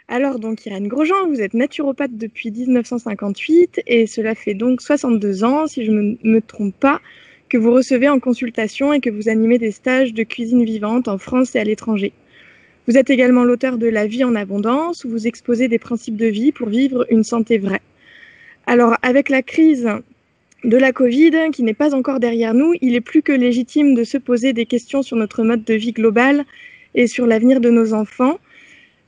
Alors, donc, Irène Grosjean, vous êtes naturopathe depuis 1958 et cela fait donc 62 ans, si je ne me trompe pas, que vous recevez en consultation et que vous animez des stages de cuisine vivante en France et à l'étranger. Vous êtes également l'auteur de La vie en abondance, où vous exposez des principes de vie pour vivre une santé vraie. Alors, avec la crise de la Covid, qui n'est pas encore derrière nous, il est plus que légitime de se poser des questions sur notre mode de vie global et sur l'avenir de nos enfants.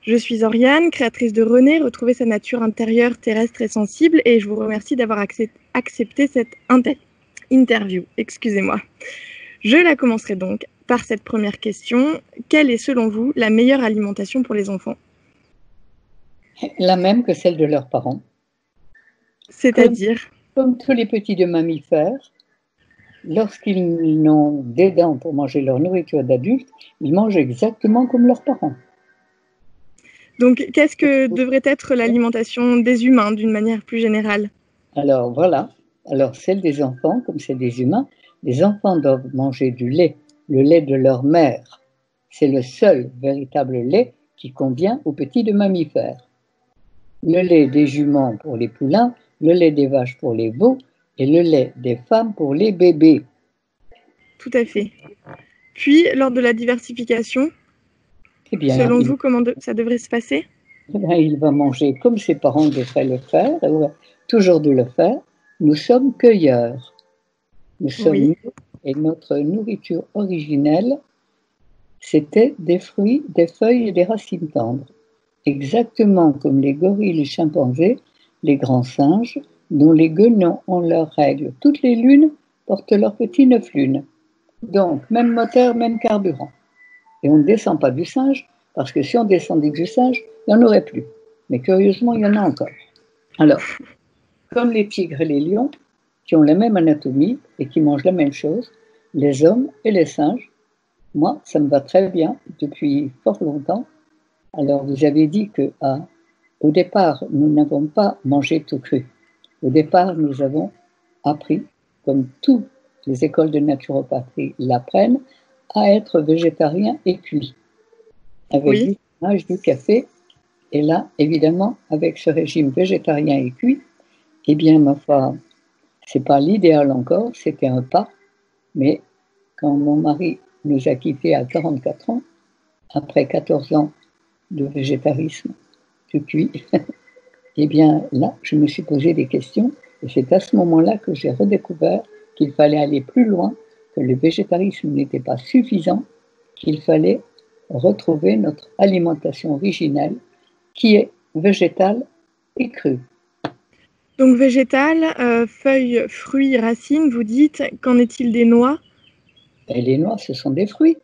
Je suis Oriane, créatrice de René, retrouver sa nature intérieure, terrestre et sensible, et je vous remercie d'avoir accepté cette interview. Excusez-moi. Je la commencerai donc par cette première question. Quelle est selon vous la meilleure alimentation pour les enfants? La même que celle de leurs parents. C'est-à-dire? Comme tous les petits de mammifères, lorsqu'ils n'ont des dents pour manger leur nourriture d'adulte, ils mangent exactement comme leurs parents. Donc, qu'est-ce que devrait être l'alimentation des humains d'une manière plus générale? Alors voilà, alors celle des enfants comme celle des humains, les enfants doivent manger du lait, le lait de leur mère. C'est le seul véritable lait qui convient aux petits de mammifères. Le lait des juments pour les poulains, le lait des vaches pour les veaux et le lait des femmes pour les bébés. Tout à fait. Puis, lors de la diversification, selon vous, comment ça devrait se passer? Il va manger comme ses parents devraient le faire, toujours de le faire. Nous sommes cueilleurs. Nous sommes et notre nourriture originelle, c'était des fruits, des feuilles et des racines tendres. Exactement comme les gorilles, les chimpanzés, les grands singes, dont les guenons ont leurs règles. Toutes les lunes portent leurs petits 9 lunes. Donc, même moteur, même carburant. Et on ne descend pas du singe, parce que si on descendait du singe, il n'y en aurait plus. Mais curieusement, il y en a encore. Alors, comme les tigres et les lions, qui ont la même anatomie et qui mangent la même chose, les hommes et les singes, moi, ça me va très bien depuis fort longtemps. Alors, vous avez dit que au départ, nous n'avons pas mangé tout cru. Au départ, nous avons appris, comme toutes les écoles de naturopathie l'apprennent, à être végétarien et cuit, avec du fromage, du café. Et là, évidemment, avec ce régime végétarien et cuit, eh bien, ma foi, c'est pas l'idéal encore, c'était un pas, mais quand mon mari nous a quittés à 44 ans, après 14 ans de végétarisme, de cuit, eh bien, là, je me suis posé des questions, et c'est à ce moment-là que j'ai redécouvert qu'il fallait aller plus loin, que le végétarisme n'était pas suffisant, qu'il fallait retrouver notre alimentation originelle, qui est végétale et crue. Donc végétal, feuilles, fruits, racines, vous dites, qu'en est-il des noix? Et les noix, ce sont des fruits.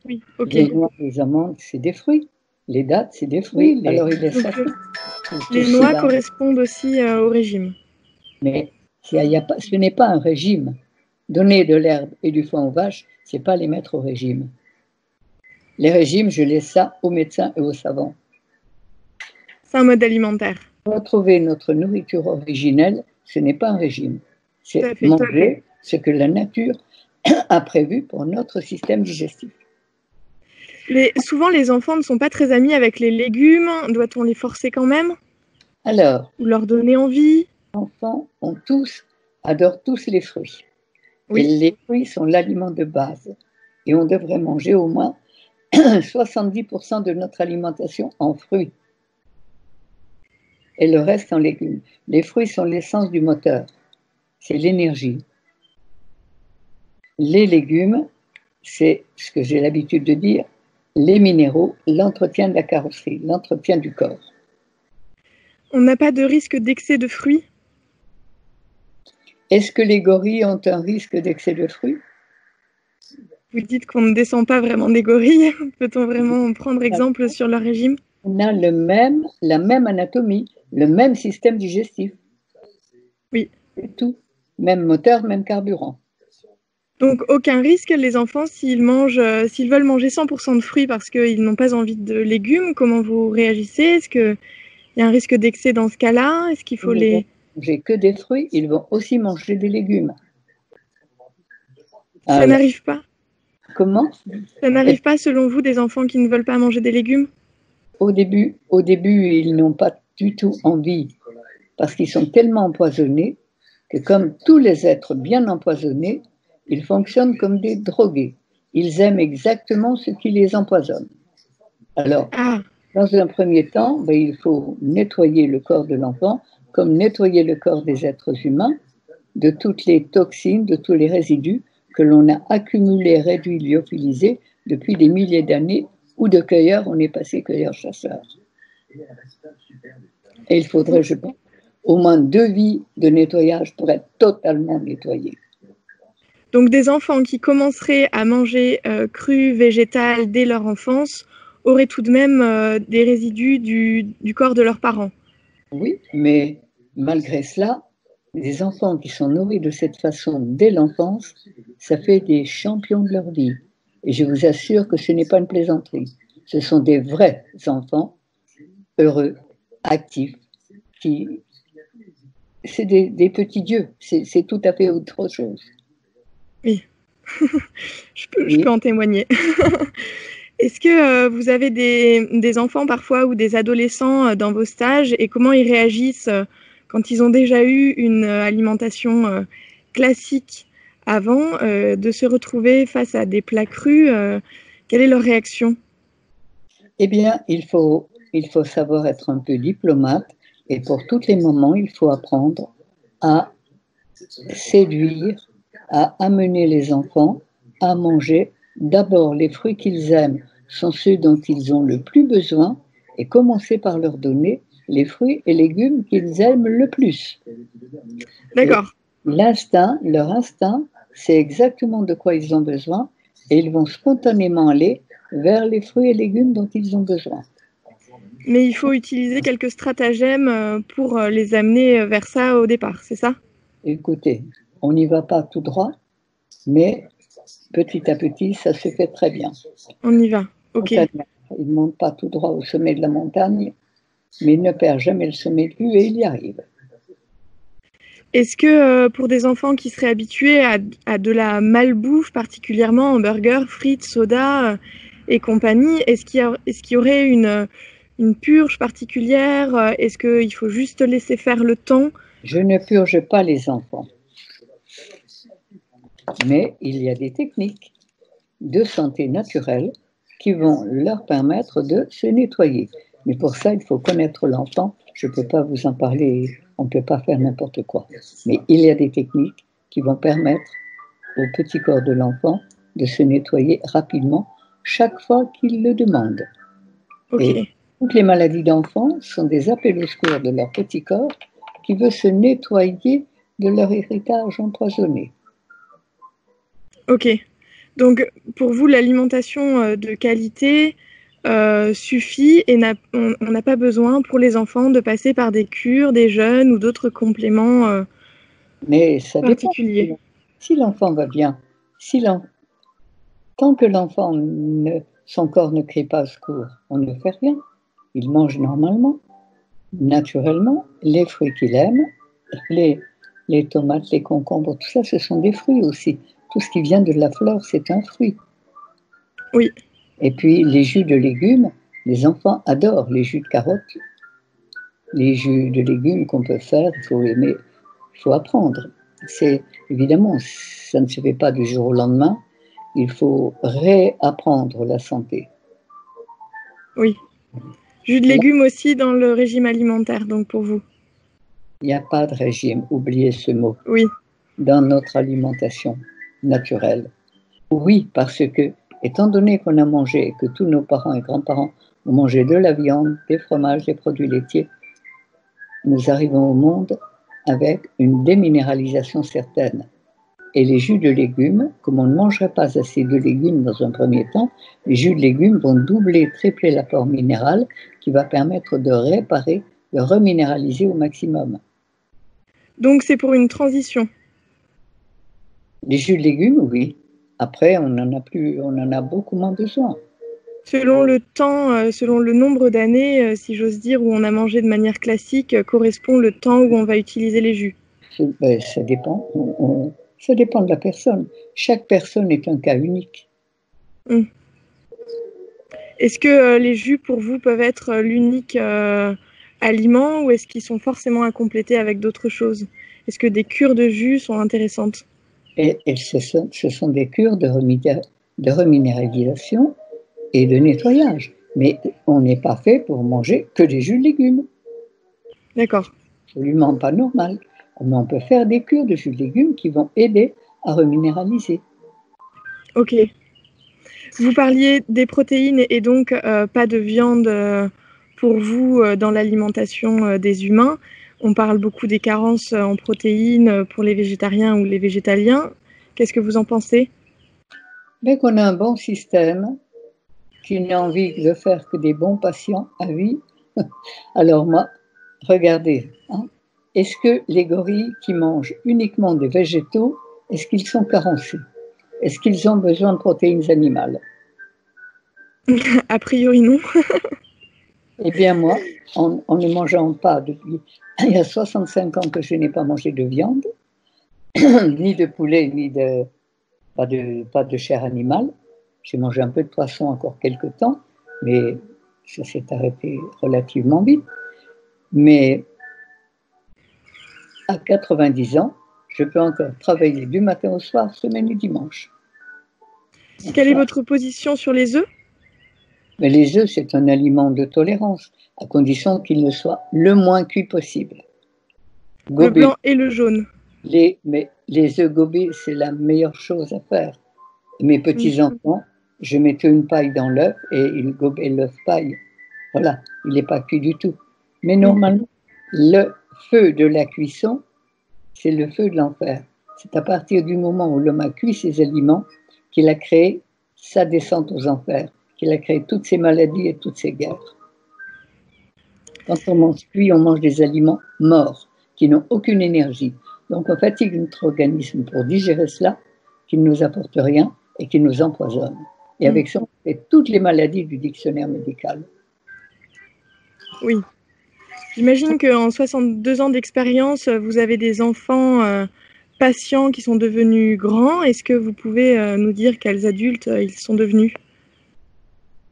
Oui, ok. Les noix, les amandes, c'est des fruits. Les dattes, c'est des fruits. Oui, alors il est donc, les noix correspondent aussi au régime. Mais ce n'est pas un régime. Donner de l'herbe et du foin aux vaches, ce n'est pas les mettre au régime. Les régimes, je laisse ça aux médecins et aux savants. C'est un mode alimentaire. Retrouver notre nourriture originelle, ce n'est pas un régime. C'est manger ce que la nature a prévu pour notre système digestif. Souvent, les enfants ne sont pas très amis avec les légumes. Doit-on les forcer quand même? Alors, ou leur donner envie? Les enfants adorent tous les fruits. Oui. Et les fruits sont l'aliment de base. Et on devrait manger au moins 70% de notre alimentation en fruits. Et le reste en légumes. Les fruits sont l'essence du moteur. C'est l'énergie. Les légumes, c'est ce que j'ai l'habitude de dire, les minéraux, l'entretien de la carrosserie, l'entretien du corps. On n'a pas de risque d'excès de fruits? Est-ce que les gorilles ont un risque d'excès de fruits? Vous dites qu'on ne descend pas vraiment des gorilles. Peut-on vraiment prendre exemple sur leur régime? On a la même anatomie, le même système digestif. Oui. C'est tout. Même moteur, même carburant. Donc aucun risque, les enfants, s'ils veulent manger 100% de fruits parce qu'ils n'ont pas envie de légumes, comment vous réagissez? Est-ce qu'il y a un risque d'excès dans ce cas-là? Est-ce qu'il faut les... manger que des fruits, ils vont aussi manger des légumes. Ça n'arrive pas? Comment? Ça n'arrive pas, selon vous, des enfants qui ne veulent pas manger des légumes? Au début, ils n'ont pas du tout envie parce qu'ils sont tellement empoisonnés que comme tous les êtres bien empoisonnés, ils fonctionnent comme des drogués. Ils aiment exactement ce qui les empoisonne. Alors, Ah, dans un premier temps, il faut nettoyer le corps de l'enfant, comme nettoyer le corps des êtres humains, de toutes les toxines, de tous les résidus que l'on a accumulés, réduits, lyophilisés depuis des milliers d'années, où de cueilleur, on est passé cueilleur-chasseur. Et il faudrait, je pense, au moins 2 vies de nettoyage pour être totalement nettoyés. donc des enfants qui commenceraient à manger cru, végétal dès leur enfance auraient tout de même des résidus du corps de leurs parents. Oui, mais malgré cela, les enfants qui sont nourris de cette façon dès l'enfance, ça fait des champions de leur vie. Et je vous assure que ce n'est pas une plaisanterie. Ce sont des vrais enfants heureux, actifs, qui... C'est des petits dieux. C'est tout à fait autre chose. Oui, je Oui. peux en témoigner. Est-ce que vous avez des enfants parfois ou des adolescents dans vos stages et comment ils réagissent quand ils ont déjà eu une alimentation classique avant de se retrouver face à des plats crus quelle est leur réaction? Eh bien, il faut savoir être un peu diplomate et pour tous les moments, il faut apprendre à séduire, à amener les enfants à manger d'abord les fruits qu'ils aiment sont ceux dont ils ont le plus besoin et commencer par leur donner les fruits et légumes qu'ils aiment le plus. Et D'accord. leur instinct, c'est exactement de quoi ils ont besoin et ils vont spontanément aller vers les fruits et légumes dont ils ont besoin. Mais il faut utiliser quelques stratagèmes pour les amener vers ça au départ, c'est ça? Écoutez, on n'y va pas tout droit, mais petit à petit, ça se fait très bien. On y va, ok. Il ne monte pas tout droit au sommet de la montagne, mais il ne perd jamais le sommet de vue et il y arrive. Est-ce que pour des enfants qui seraient habitués à de la malbouffe, particulièrement hamburgers, frites, soda et compagnie, est-ce qu'il y aurait une purge particulière? Est-ce qu'il faut juste laisser faire le temps? Je ne purge pas les enfants, mais il y a des techniques de santé naturelle qui vont leur permettre de se nettoyer. Mais pour ça, il faut connaître l'enfant. Je ne peux pas vous en parler, on ne peut pas faire n'importe quoi. Mais il y a des techniques qui vont permettre au petit corps de l'enfant de se nettoyer rapidement chaque fois qu'il le demande. Ok, Et toutes les maladies d'enfants sont des appels au secours de leur petit corps qui veut se nettoyer de leur héritage empoisonné. ok. Donc pour vous, l'alimentation de qualité suffit et on n'a pas besoin pour les enfants de passer par des cures, des jeûnes ou d'autres compléments Mais ça dépend. particuliers. Si l'enfant va bien, tant que son corps ne crie pas au secours, on ne fait rien. Il mange normalement, naturellement, les fruits qu'il aime, les, les tomates, les concombres, tout ça, ce sont des fruits aussi. Tout ce qui vient de la fleur, c'est un fruit. Oui. Et puis les jus de légumes, les enfants adorent les jus de carottes, les jus de légumes qu'on peut faire, il faut apprendre. C'est évidemment, ça ne se fait pas du jour au lendemain. Il faut réapprendre la santé. Oui. Jus de Et là, légumes aussi dans le régime alimentaire, donc pour vous. il n'y a pas de régime, oubliez ce mot, Oui. dans notre alimentation naturelle. Oui, parce que, étant donné qu'on a mangé, que tous nos parents et grands-parents ont mangé de la viande, des fromages, des produits laitiers, nous arrivons au monde avec une déminéralisation certaine. Et les jus de légumes, comme on ne mangerait pas assez de légumes dans un premier temps, les jus de légumes vont doubler, tripler l'apport minéral qui va permettre de réparer, de reminéraliser au maximum. Donc c'est pour une transition. Les jus de légumes, oui. Après, on en a beaucoup moins besoin. Selon le temps, selon le nombre d'années, si j'ose dire, où on a mangé de manière classique, correspond le temps où on va utiliser les jus. Ça dépend. Ça dépend de la personne. Chaque personne est un cas unique. Mm. Est-ce que les jus pour vous peuvent être l'unique aliment ou est-ce qu'ils sont forcément à compléter avec d'autres choses? Est-ce que des cures de jus sont intéressantes? Et ce sont des cures de reminéralisation et de nettoyage. Mais on n'est pas fait pour manger que des jus de légumes. D'accord. Absolument pas normal. Mais on peut faire des cures de jus de légumes qui vont aider à reminéraliser. Ok. Vous parliez des protéines et donc pas de viande pour vous dans l'alimentation des humains. On parle beaucoup des carences en protéines pour les végétariens ou les végétaliens. Qu'est-ce que vous en pensez? Mais qu'on a un bon système, qui n'a envie de faire que des bons patients à vie. Alors moi, regardez, hein, est-ce que les gorilles qui mangent uniquement des végétaux, est-ce qu'ils sont carencés? Est-ce qu'ils ont besoin de protéines animales? A priori non. Eh bien moi, en ne mangeant pas depuis il y a 65 ans que je n'ai pas mangé de viande, ni de poulet, ni de pas de chair animale. J'ai mangé un peu de poisson encore quelques temps, mais ça s'est arrêté relativement vite. Mais à 90 ans, je peux encore travailler du matin au soir, semaine et dimanche. Donc Quelle est ça. votre position sur les œufs? Mais les œufs, c'est un aliment de tolérance, à condition qu'il ne soit le moins cuit possible. Le Gobé, blanc et le jaune. mais les œufs gobés, c'est la meilleure chose à faire. Mes Mhm. petits-enfants, je mettais une paille dans l'œuf et ils gobaient l'œuf paille. Voilà, il n'est pas cuit du tout. Mais Oui. normalement, le feu de la cuisson, c'est le feu de l'enfer. C'est à partir du moment où l'homme a cuit ses aliments qu'il a créé sa descente aux enfers, qu'il a créé toutes ces maladies et toutes ces guerres. Quand on mange cuit, on mange des aliments morts, qui n'ont aucune énergie. Donc on fatigue notre organisme pour digérer cela, qui ne nous apporte rien et qui nous empoisonne. Et Mm. avec ça, on fait toutes les maladies du dictionnaire médical. Oui. J'imagine qu'en 62 ans d'expérience, vous avez des enfants patients qui sont devenus grands. Est-ce que vous pouvez nous dire quels adultes ils sont devenus?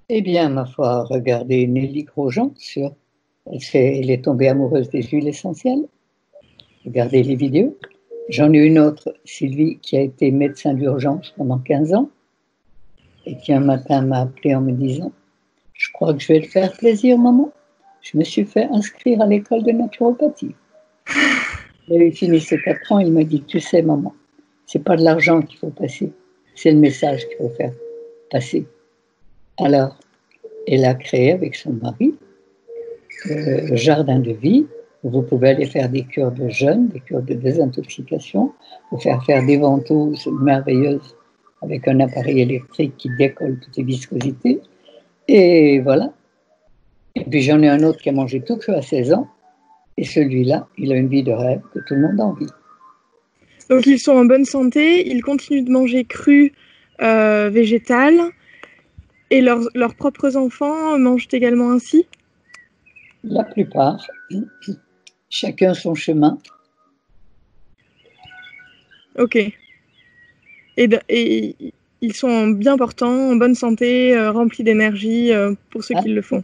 Eh bien, ma foi, regardez Nelly Grosjean elle est tombée amoureuse des huiles essentielles. Regardez les vidéos. J'en ai une autre, Sylvie, qui a été médecin d'urgence pendant 15 ans et qui un matin m'a appelé en me disant: je crois que je vais te faire plaisir, maman. Je me suis fait inscrire à l'école de naturopathie. Il a eu fini ses 4 ans, il m'a dit: tu sais, maman, c'est pas de l'argent qu'il faut passer, c'est le message qu'il faut faire passer. Alors, elle a créé avec son mari Jardin de vie, où vous pouvez aller faire des cures de jeûne, des cures de désintoxication, vous faire des ventouses merveilleuses avec un appareil électrique qui décolle toutes les viscosités. Et voilà. Et puis j'en ai un autre qui a mangé tout cru à 16 ans, et celui-là, il a une vie de rêve que tout le monde a envie. Donc ils sont en bonne santé, ils continuent de manger cru, végétal, et leurs propres enfants mangent également ainsi? La plupart, chacun son chemin. Ok. Et ils sont bien portants, en bonne santé, remplis d'énergie pour ceux qui le font.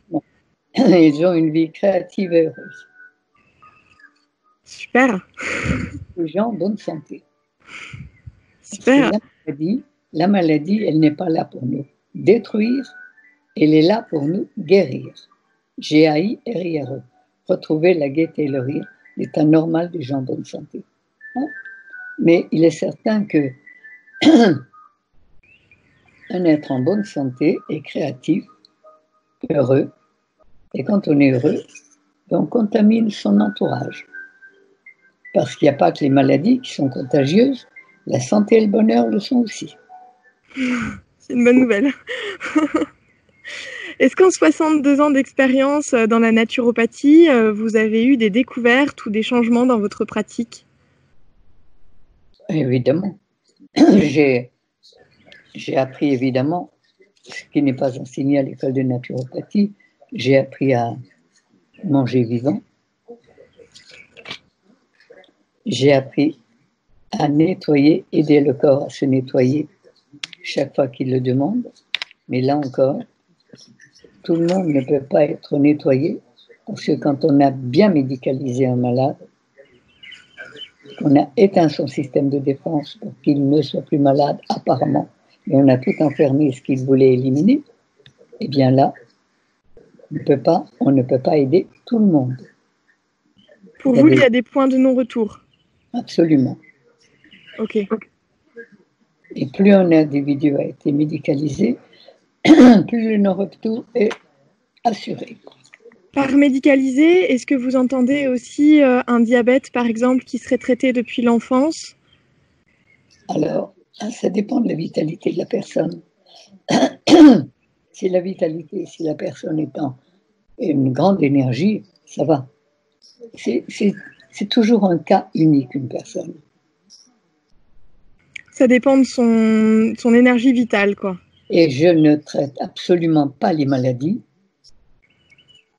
Ils ont une vie créative et heureuse. Super, Les gens en bonne santé. Parce que super. la maladie, elle n'est pas là pour nous détruire, elle est là pour nous guérir. G-A-I-R-I-R-E. Retrouver la gaieté et le rire, l'état normal des gens en bonne santé. Hein? Mais il est certain que un être en bonne santé est créatif, heureux, et quand on est heureux, on contamine son entourage. Parce qu'il n'y a pas que les maladies qui sont contagieuses, la santé et le bonheur le sont aussi. C'est une bonne nouvelle. Est-ce qu'en 62 ans d'expérience dans la naturopathie, vous avez eu des découvertes ou des changements dans votre pratique? Évidemment. J'ai appris évidemment ce qui n'est pas enseigné à l'école de naturopathie. J'ai appris à manger vivant. J'ai appris à nettoyer, aider le corps à se nettoyer chaque fois qu'il le demande. Mais là encore, Tout le monde ne peut pas être nettoyé, parce que quand on a bien médicalisé un malade, on a éteint son système de défense pour qu'il ne soit plus malade apparemment, et on a tout enfermé ce qu'il voulait éliminer, eh bien là, on ne peut pas aider tout le monde. Pour vous, il y a des points de non-retour? Absolument. Ok. Et plus un individu a été médicalisé, plus le non-retour est assuré. Par médicalisé, est-ce que vous entendez aussi un diabète, par exemple, qui serait traité depuis l'enfance? Alors, ça dépend de la vitalité de la personne. Si la personne est en une grande énergie, ça va. C'est toujours un cas unique, une personne. Ça dépend de son énergie vitale, quoi. Et je ne traite absolument pas les maladies.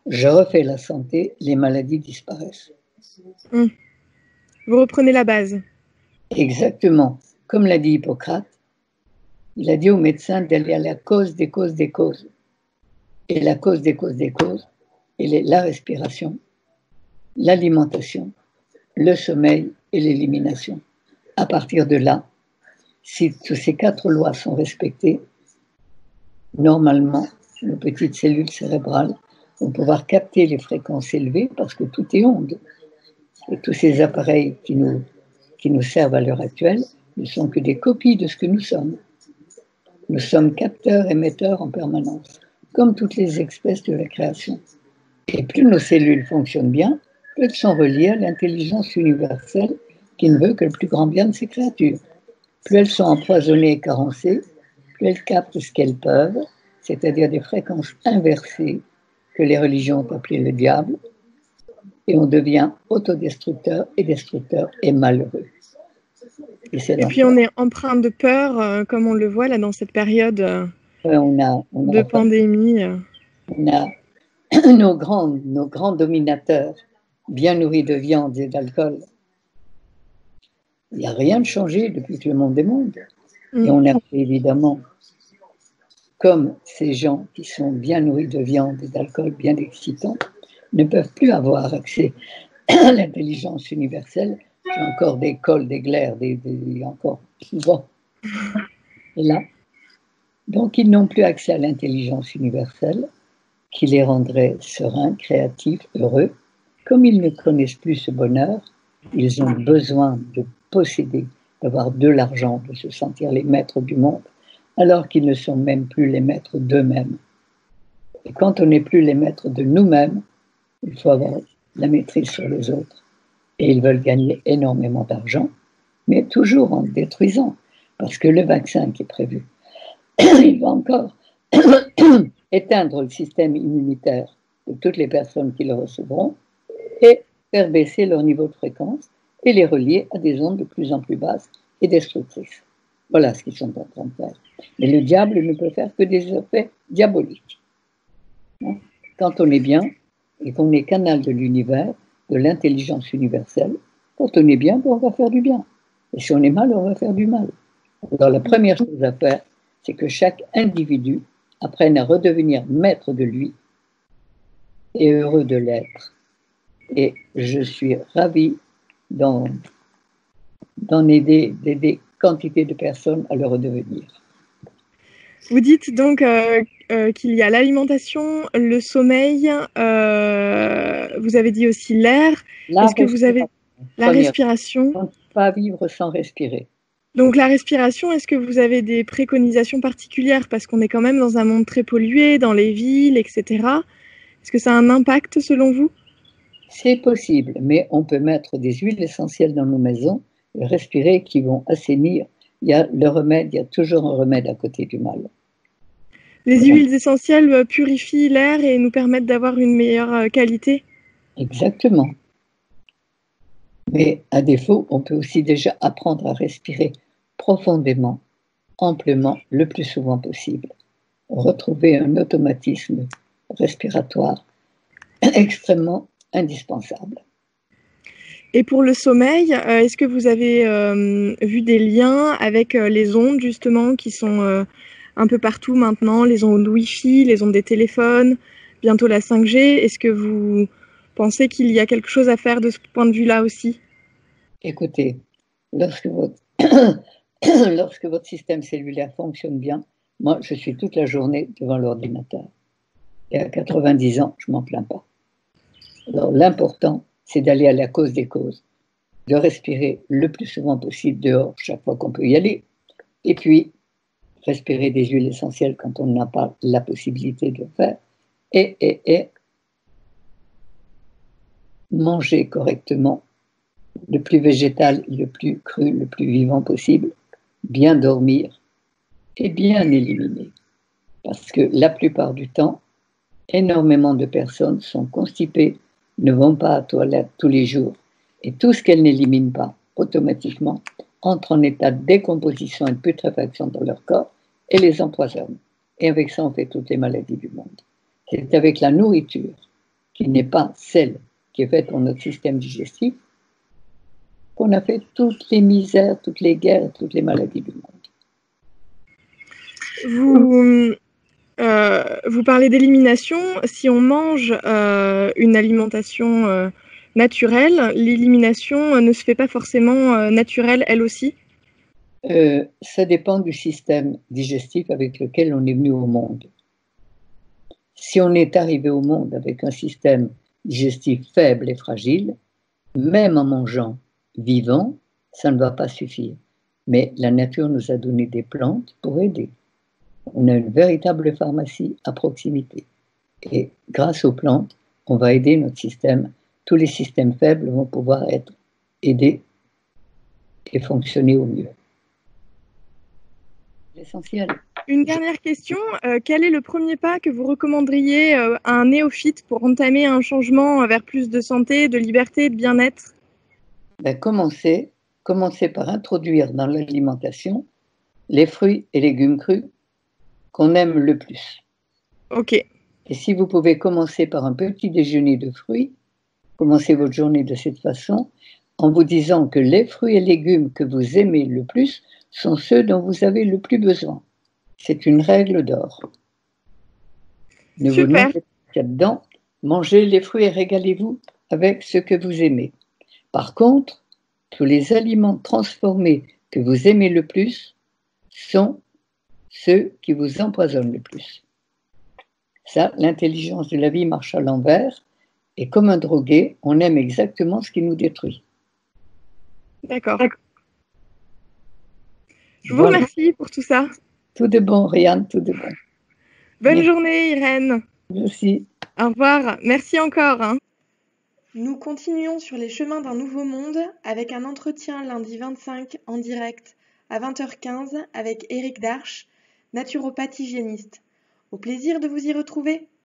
Je refais la santé, les maladies disparaissent. Vous reprenez la base. Exactement. Comme l'a dit Hippocrate, il a dit aux médecins d'aller à la cause des causes des causes. Et la cause des causes des causes, elle est la respiration, l'alimentation, le sommeil et l'élimination. À partir de là, si toutes ces 4 lois sont respectées, normalement, nos petites cellules cérébrales vont pouvoir capter les fréquences élevées parce que tout est onde. Et tous ces appareils qui nous servent à l'heure actuelle ne sont que des copies de ce que nous sommes. Nous sommes capteurs, émetteurs en permanence, comme toutes les espèces de la création. Et plus nos cellules fonctionnent bien, plus elles sont reliées à l'intelligence universelle qui ne veut que le plus grand bien de ces créatures. Plus elles sont empoisonnées et carencées, plus elles captent ce qu'elles peuvent, c'est-à-dire des fréquences inversées que les religions ont appelées le diable, et on devient autodestructeur et destructeur et malheureux. Et puis on est empreint de peur, comme on le voit là dans cette période de pandémie. On a nos grands dominateurs, bien nourris de viande et d'alcool. Il n'y a rien de changé depuis que le monde est monde. Et on a évidemment, comme ces gens qui sont bien nourris de viande et d'alcool, bien excitants, ne peuvent plus avoir accès à l'intelligence universelle. Il y a encore des cols, des glaires, encore souvent. Et là, donc ils n'ont plus accès à l'intelligence universelle qui les rendrait sereins, créatifs, heureux. Comme ils ne connaissent plus ce bonheur, ils ont besoin de posséder, d'avoir de l'argent, de se sentir les maîtres du monde, alors qu'ils ne sont même plus les maîtres d'eux-mêmes. Et quand on n'est plus les maîtres de nous-mêmes, il faut avoir la maîtrise sur les autres. Et ils veulent gagner énormément d'argent, mais toujours en détruisant, parce que le vaccin qui est prévu, il va encore éteindre le système immunitaire de toutes les personnes qui le recevront et faire baisser leur niveau de fréquence et les relier à des ondes de plus en plus basses et destructrices. Voilà ce qu'ils sont en train de faire. Mais le diable ne peut faire que des effets diaboliques. Quand on est bien et qu'on est canal de l'univers, de l'intelligence universelle, quand on est bien, on va faire du bien. Et si on est mal, on va faire du mal. Alors la première chose à faire, c'est que chaque individu apprenne à redevenir maître de lui et heureux de l'être. Et je suis ravie d'en aider quantité de personnes à le redevenir. Vous dites donc qu'il y a l'alimentation, le sommeil, vous avez dit aussi l'air. Est-ce que vous avez la respiration? On ne peut pas vivre sans respirer. Donc la respiration, est-ce que vous avez des préconisations particulières? Parce qu'on est quand même dans un monde très pollué, dans les villes, etc. Est-ce que ça a un impact selon vous? C'est possible, mais on peut mettre des huiles essentielles dans nos maisons et respirer qui vont assainir. Il y a toujours un remède à côté du mal. Les huiles essentielles purifient l'air et nous permettent d'avoir une meilleure qualité? Exactement. Mais à défaut, on peut aussi déjà apprendre à respirer profondément, amplement, le plus souvent possible. Retrouver un automatisme respiratoire extrêmement indispensable. Et pour le sommeil, est-ce que vous avez vu des liens avec les ondes justement qui sont un peu partout maintenant, les ondes Wi-Fi, les ondes des téléphones, bientôt la 5G. Est-ce que vous pensez qu'il y a quelque chose à faire de ce point de vue-là aussi? Écoutez, lorsque votre, lorsque votre système cellulaire fonctionne bien, moi, je suis toute la journée devant l'ordinateur. Et à 90 ans, je m'en plains pas. Alors, l'important, c'est d'aller à la cause des causes, de respirer le plus souvent possible dehors chaque fois qu'on peut y aller, et puis respirer des huiles essentielles quand on n'a pas la possibilité de le faire, et manger correctement, le plus végétal, le plus cru, le plus vivant possible, bien dormir et bien éliminer. Parce que la plupart du temps, énormément de personnes sont constipées, ne vont pas à la toilette tous les jours, et tout ce qu'elles n'éliminent pas, automatiquement, entre en état de décomposition et de putréfaction dans leur corps et les empoisonne. Et avec ça, on fait toutes les maladies du monde. C'est avec la nourriture, qui n'est pas celle qui est faite pour notre système digestif, qu'on a fait toutes les misères, toutes les guerres et toutes les maladies du monde. Vous parlez d'élimination. Si on mange une alimentation naturelle, l'élimination ne se fait pas forcément naturelle, elle aussi? Ça dépend du système digestif avec lequel on est venu au monde. Si on est arrivé au monde avec un système digestif faible et fragile, même en mangeant vivant, ça ne va pas suffire. Mais la nature nous a donné des plantes pour aider. On a une véritable pharmacie à proximité. Et grâce aux plantes, on va aider notre système. Tous les systèmes faibles vont pouvoir être aidés et fonctionner au mieux. L'essentiel. Une dernière question. Quel est le premier pas que vous recommanderiez à un néophyte pour entamer un changement vers plus de santé, de liberté et de bien-être? Commencez par introduire dans l'alimentation les fruits et légumes crus qu'on aime le plus. Ok. Et si vous pouvez commencer par un petit déjeuner de fruits, commencez votre journée de cette façon, en vous disant que les fruits et légumes que vous aimez le plus sont ceux dont vous avez le plus besoin. C'est une règle d'or. Ne vous demandez pas qu'il y a dedans, mangez les fruits et régalez-vous avec ce que vous aimez. Par contre, tous les aliments transformés que vous aimez le plus sont ceux qui vous empoisonnent le plus. Ça, l'intelligence de la vie marche à l'envers, et comme un drogué, on aime exactement ce qui nous détruit. D'accord. Je vous remercie pour tout ça. Tout de bon, Rianne, tout de bon. Bonne journée, Irène. Merci. Au revoir. Merci encore. Nous continuons sur les chemins d'un nouveau monde avec un entretien lundi 25 en direct à 20h15 avec Éric Darche, naturopathe hygiéniste. Au plaisir de vous y retrouver.